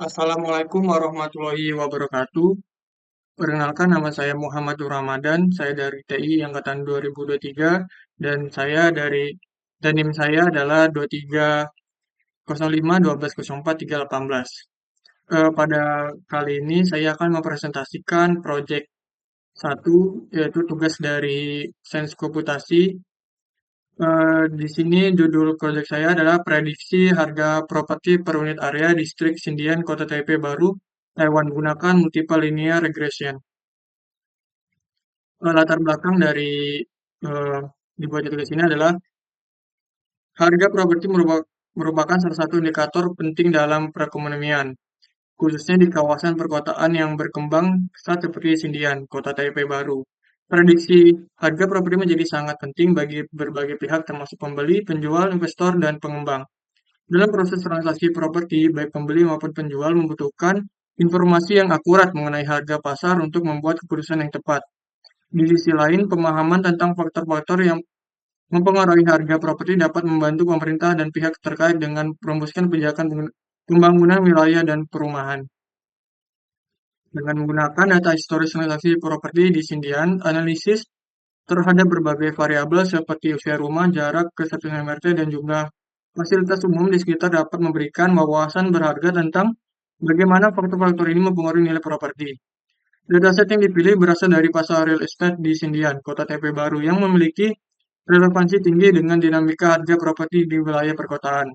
Assalamualaikum warahmatullahi wabarakatuh. Perkenalkan nama saya Muhammad Nur Ramadan, saya dari TI angkatan 2023 dan NIM saya adalah 2305 1204 318. Pada kali ini saya akan mempresentasikan proyek satu yaitu tugas dari Sains Komputasi. Di sini judul proyek saya adalah prediksi harga properti per unit area distrik Sindian Kota Taipei Baru, Taiwan gunakan multiple linear regression. Latar belakang dari eh, dibuatnya tugas ini adalah harga properti merupakan salah satu indikator penting dalam perekonomian, khususnya di kawasan perkotaan yang berkembang pesat seperti Sindian, Kota Taipei Baru. Prediksi harga properti menjadi sangat penting bagi berbagai pihak termasuk pembeli, penjual, investor, dan pengembang. Dalam proses transaksi properti, baik pembeli maupun penjual membutuhkan informasi yang akurat mengenai harga pasar untuk membuat keputusan yang tepat. Di sisi lain, pemahaman tentang faktor-faktor yang mempengaruhi harga properti dapat membantu pemerintah dan pihak terkait dengan merumuskan kebijakan pembangunan wilayah dan perumahan. Dengan menggunakan data historis transaksi properti di Sindian, analisis terhadap berbagai variabel seperti usia rumah, jarak ke stasiun MRT, dan jumlah fasilitas umum di sekitar dapat memberikan wawasan berharga tentang bagaimana faktor-faktor ini mempengaruhi nilai properti. Dataset yang dipilih berasal dari pasar real estate di Sindian, Kota Taipei Baru, yang memiliki relevansi tinggi dengan dinamika harga properti di wilayah perkotaan.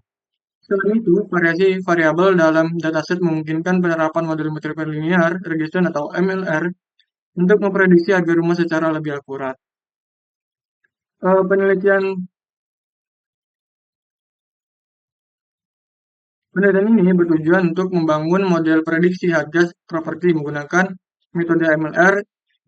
Selain itu, variasi variabel dalam dataset memungkinkan penerapan model multiple linear regression atau MLR untuk memprediksi harga rumah secara lebih akurat. Penelitian penelitian ini bertujuan untuk membangun model prediksi harga properti menggunakan metode MLR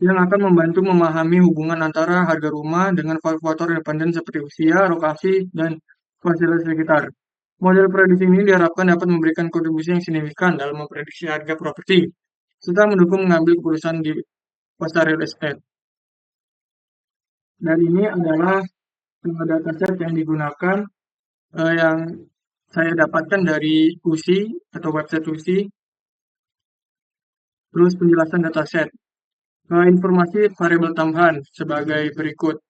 yang akan membantu memahami hubungan antara harga rumah dengan faktor independen seperti usia, lokasi, dan fasilitas sekitar. Model prediksi ini diharapkan dapat memberikan kontribusi yang signifikan dalam memprediksi harga properti, serta mendukung mengambil keputusan di pasar real estate. Dan ini adalah dataset yang digunakan yang saya dapatkan dari USI atau website USI, terus penjelasan dataset. Informasi variabel tambahan sebagai berikut.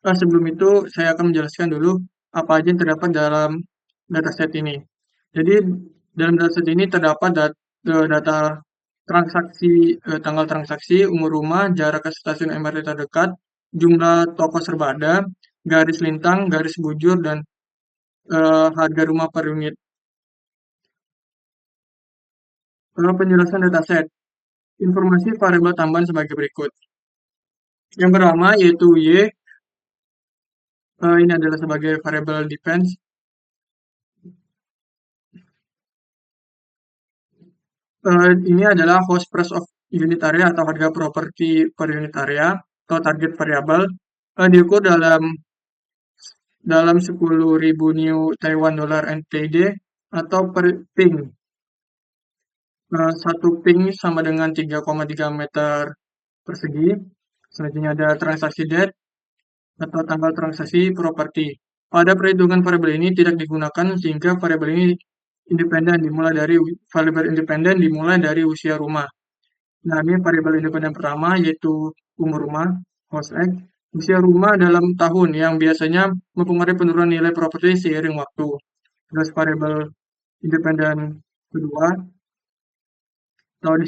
Sebelum itu, saya akan menjelaskan dulu apa aja yang terdapat dalam dataset ini. Jadi, dalam dataset ini terdapat data transaksi, tanggal transaksi, umur rumah, jarak ke stasiun MRT terdekat, jumlah toko serba ada, garis lintang, garis bujur, dan harga rumah per unit. Penjelasan dataset. Informasi variabel tambahan sebagai berikut. Yang pertama yaitu Y, ini adalah sebagai variabel depends. Ini adalah host price of unit area atau harga properti per unit area atau target variabel diukur dalam 10.000 new Taiwan dollar NTD atau per ping. Satu ping sama dengan 3,3 meter persegi. Selanjutnya ada transaksi date atau tanggal transaksi properti. Pada perhitungan variabel ini tidak digunakan sehingga variabel independen dimulai dari usia rumah. Nah, ini variabel independen pertama yaitu umur rumah, house age, usia rumah dalam tahun yang biasanya mempengaruhi penurunan nilai properti seiring waktu. Terus variabel independen kedua atau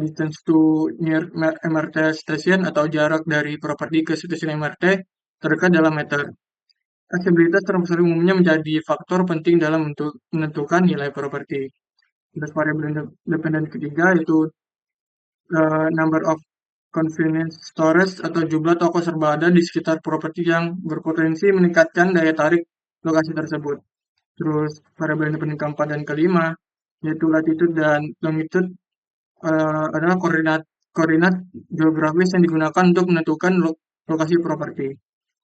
distance to near MRT station atau jarak dari properti ke stasiun MRT terdekat dalam meter. Aksesibilitas transaksi umumnya menjadi faktor penting dalam menentukan nilai properti. Terus variabel independen ketiga yaitu number of convenience stores atau jumlah toko serba ada di sekitar properti yang berpotensi meningkatkan daya tarik lokasi tersebut. Terus variabel independen keempat dan kelima yaitu latitude dan longitude adalah koordinat geografis yang digunakan untuk menentukan lokasi properti.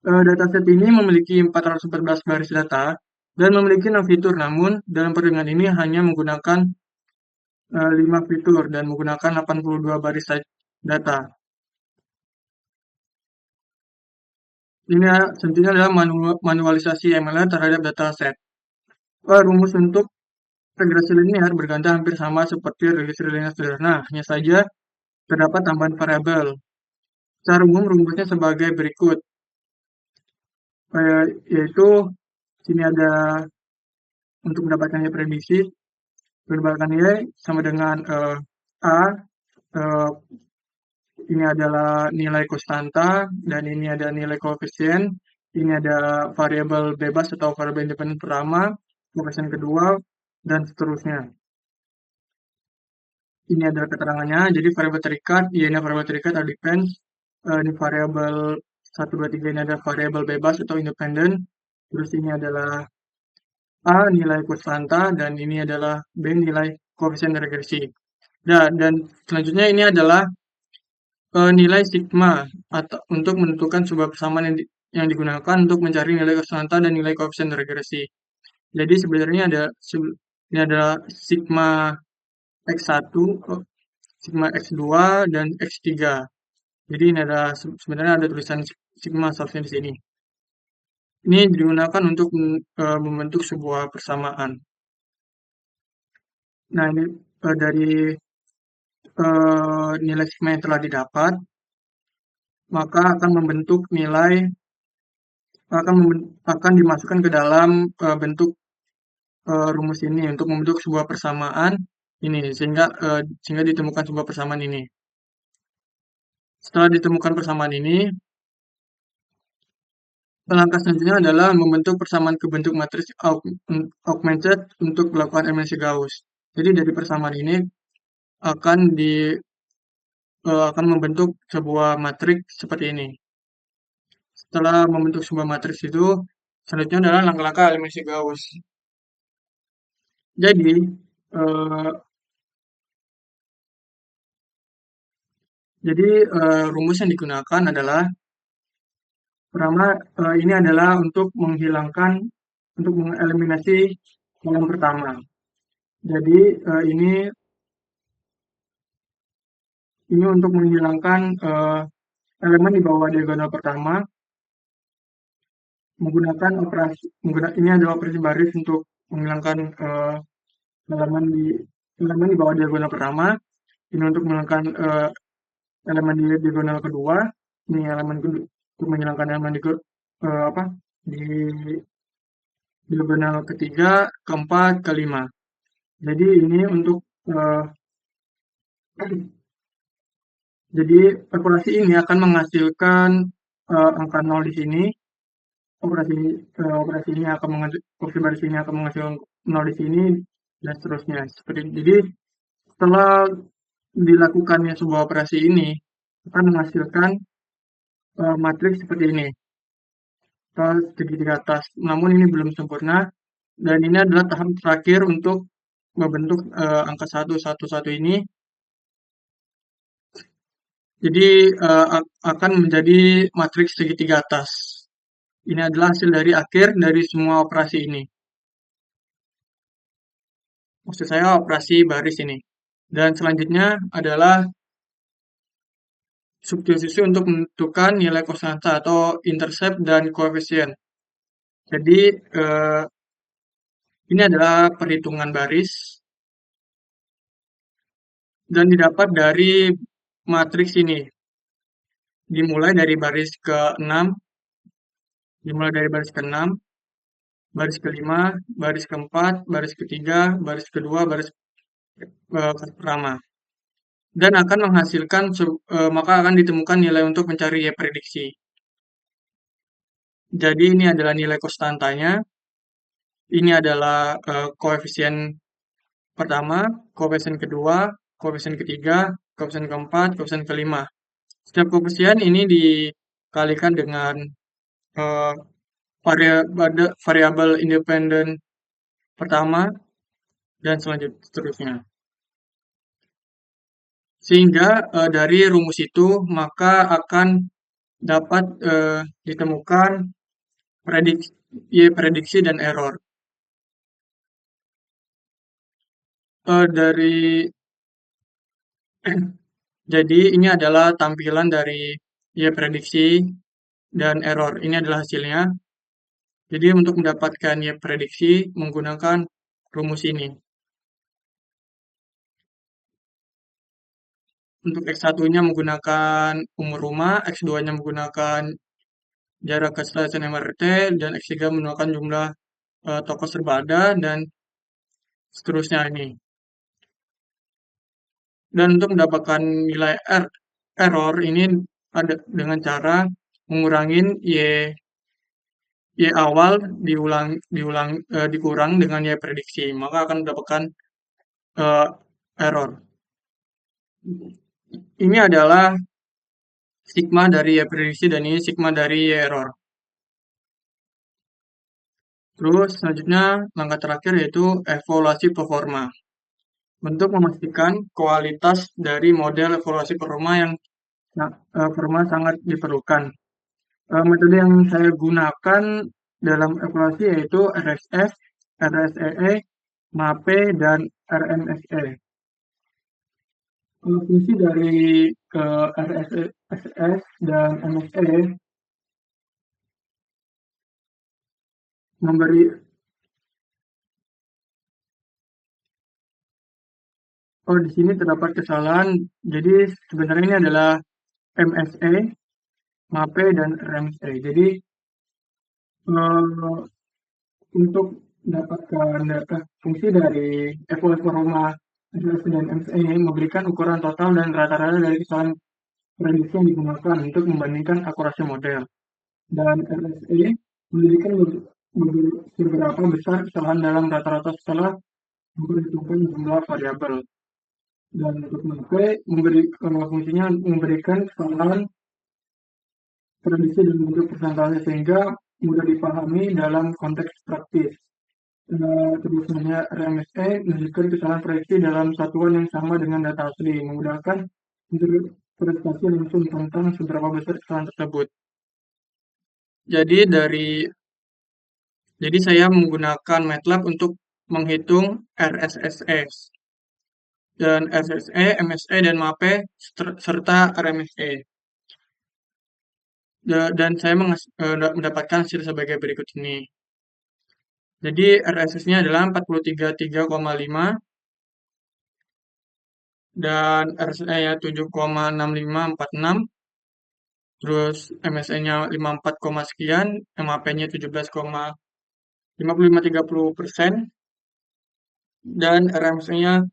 Dataset ini memiliki 414 baris data dan memiliki 6 fitur, namun dalam perhitungan ini hanya menggunakan 5 fitur dan menggunakan 82 baris data. Ini tentunya adalah manualisasi ML terhadap dataset. Rumus untuk Regresi linier berganda hampir sama seperti regresi linier sederhana, hanya saja terdapat tambahan variabel. Secara umum rumusnya sebagai berikut, yaitu sini ada untuk mendapatkan nilai prediksi, mendapatkan nilai sama dengan A, eh, ini adalah nilai konstanta, dan ini ada nilai koefisien, ini ada variabel bebas atau variabel independen pertama, koefisien kedua, dan seterusnya. Ini adalah keterangannya, jadi variabel terikat, ya ini variabel terikat ada depends, ini variabel 1, 2, 3 ini ada variabel bebas atau independen, terus ini adalah A nilai konstanta, dan ini adalah B nilai koefisien regresi. Nah, dan selanjutnya ini adalah nilai sigma atau untuk menentukan sebuah persamaan yang digunakan untuk mencari nilai konstanta dan nilai koefisien regresi. Jadi sebenarnya ini adalah sigma x1, sigma x2 dan x3. Jadi ini ada sebenarnya ada tulisan sigma seharusnya di sini. Ini digunakan untuk membentuk sebuah persamaan. Nah, ini dari nilai sigma yang telah didapat, maka akan membentuk nilai akan dimasukkan ke dalam bentuk rumus ini untuk membentuk sebuah persamaan ini sehingga ditemukan sebuah persamaan ini. Setelah ditemukan persamaan ini, langkah selanjutnya adalah membentuk persamaan ke bentuk matriks augmented untuk melakukan eliminasi Gauss. Jadi dari persamaan ini akan akan membentuk sebuah matriks seperti ini. Setelah membentuk sebuah matriks itu, selanjutnya adalah langkah-langkah eliminasi Gauss. Jadi eh, rumus yang digunakan adalah pertama ini adalah untuk mengeliminasi kolom pertama. Jadi ini untuk menghilangkan elemen di bawah diagonal pertama menggunakan ini adalah operasi baris untuk menghilangkan elemen di bawah diagonal pertama. Ini untuk menghilangkan elemen di diagonal kedua. Ini elemen kedua untuk menghilangkan elemen di diagonal ketiga, keempat, kelima. Jadi ini untuk jadi operasi ini akan menghasilkan angka 0 di sini. Operasi ini akan operasi baris ini akan menghasilkan 0 di sini dan seterusnya. Jadi setelah dilakukannya sebuah operasi ini akan menghasilkan matriks seperti ini atau segitiga atas. Namun ini belum sempurna dan ini adalah tahap terakhir untuk membentuk angka 111 ini. Jadi akan menjadi matriks segitiga atas. Ini adalah hasil dari akhir dari semua operasi ini. Maksud saya operasi baris ini. Dan selanjutnya adalah substitusi untuk menentukan nilai konstanta atau intercept dan koefisien. Jadi ini adalah perhitungan baris dan didapat dari matriks ini. Dimulai dari baris ke-6, baris ke-5, baris ke-4, baris ke-3, baris ke-2, baris pertama. Dan akan menghasilkan, maka akan ditemukan nilai untuk mencari Y prediksi. Jadi ini adalah nilai konstantanya. Ini adalah koefisien pertama, koefisien kedua, koefisien ketiga, koefisien keempat, koefisien kelima. Setiap koefisien ini dikalikan dengan variabel independen pertama dan seterusnya. Sehingga dari rumus itu maka akan dapat ditemukan prediksi dan error. Jadi ini adalah tampilan dari prediksi dan error. Ini adalah hasilnya. Jadi untuk mendapatkan prediksi menggunakan rumus ini. Untuk X1-nya menggunakan umur rumah, X2-nya menggunakan jarak ke stasiun MRT, dan X3 menggunakan jumlah toko serba ada, dan seterusnya ini. Dan untuk mendapatkan nilai error ini ada dengan cara mengurangin y awal dikurang dengan y prediksi, maka akan mendapatkan eh, error. Ini adalah sigma dari y prediksi dan ini sigma dari y error. Terus selanjutnya langkah terakhir yaitu evaluasi performa. Untuk memastikan kualitas dari model evaluasi performa sangat diperlukan. Metode yang saya gunakan dalam evaluasi yaitu RSS, RSEE, MAPE, dan RMSE. Fungsi dari RSS dan MSE memberi di sini terdapat kesalahan. Jadi sebenarnya ini adalah MSE, MAPE, dan RMSE. Jadi eh, untuk mendapatkan data fungsi dari evaluasi performa RSS dan MSE ini memberikan ukuran total dan rata-rata dari kesalahan prediksi yang digunakan untuk membandingkan akurasi model. Dan RSE memberikan beberapa besar kesalahan dalam rata-rata setelah memperhitungkan jumlah variabel. Dan untuk MAPE fungsinya memberikan kesalahan prediksi dalam bentuk persentase sehingga mudah dipahami dalam konteks praktis. Terusnya RMSE menunjukkan kesalahan prediksi dalam satuan yang sama dengan data asli, memudahkan interpretasi langsung tentang seberapa besar kesalahan tersebut. Jadi saya menggunakan MATLAB untuk menghitung RSSS dan SSE, MSE, dan MAPE serta RMSE. Dan saya mendapatkan hasil sebagai berikut ini. Jadi RSS-nya adalah 43,3,5 dan RSE-nya 7,6546, terus MSE-nya 54, sekian, MAP-nya 17,5530%, dan RMSE-nya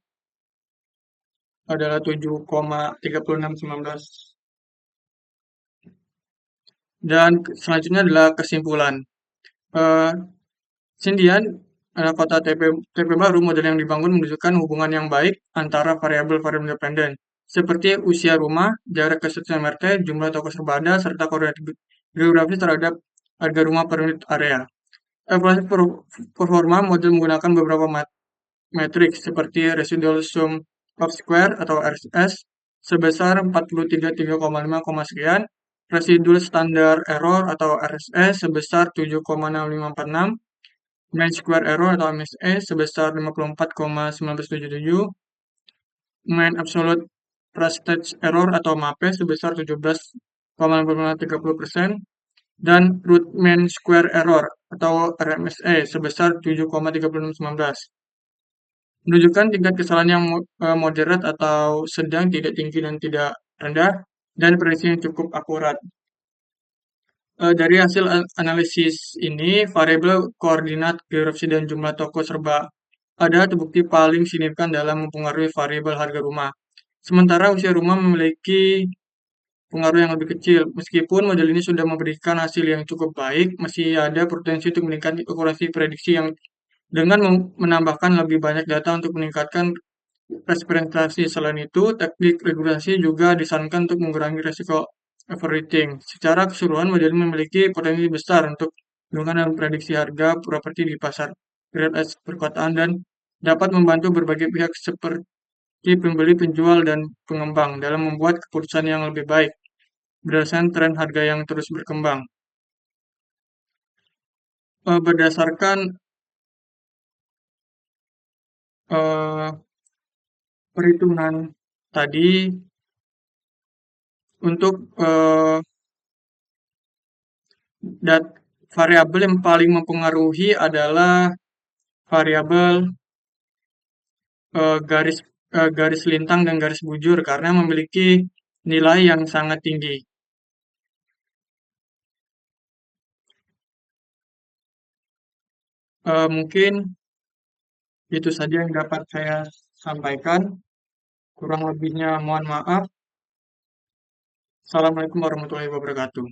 adalah 7,3619. Dan selanjutnya adalah kesimpulan. Sindian kota TP baru, model yang dibangun menunjukkan hubungan yang baik antara variabel-variabel independen, seperti usia rumah, jarak ke stasiun MRT, jumlah toko serba ada, serta koordinat geografis terhadap harga rumah per unit area. Evaluasi performa model menggunakan beberapa metrik seperti residual sum of square atau RSS sebesar 43,5, sekian, residual standar error atau RSS sebesar 7,6546, mean square error atau MSE sebesar 54,1977, mean absolute percentage error atau MAPE sebesar 17,30%, dan root mean square error atau RMSE sebesar 7,3619. Menunjukkan tingkat kesalahan yang moderat atau sedang, tidak tinggi dan tidak rendah, dan prediksi yang cukup akurat. Dari hasil analisis ini, variabel koordinat geografis dan jumlah toko serba ada terbukti paling signifikan dalam mempengaruhi variabel harga rumah. Sementara usia rumah memiliki pengaruh yang lebih kecil. Meskipun model ini sudah memberikan hasil yang cukup baik, masih ada potensi untuk meningkatkan akurasi prediksi yang dengan menambahkan lebih banyak data untuk meningkatkan representasi. Selain itu, teknik regulasi juga disarankan untuk mengurangi risiko overrating. Secara keseluruhan, model ini memiliki potensi besar untuk mendukung dan prediksi harga properti di pasar real estate perkotaan dan dapat membantu berbagai pihak seperti pembeli, penjual, dan pengembang dalam membuat keputusan yang lebih baik berdasarkan tren harga yang terus berkembang. Berdasarkan perhitungan tadi, untuk variabel yang paling mempengaruhi adalah variabel garis garis lintang dan garis bujur karena memiliki nilai yang sangat tinggi. Mungkin itu saja yang dapat saya sampaikan. Kurang lebihnya mohon maaf. Assalamualaikum warahmatullahi wabarakatuh.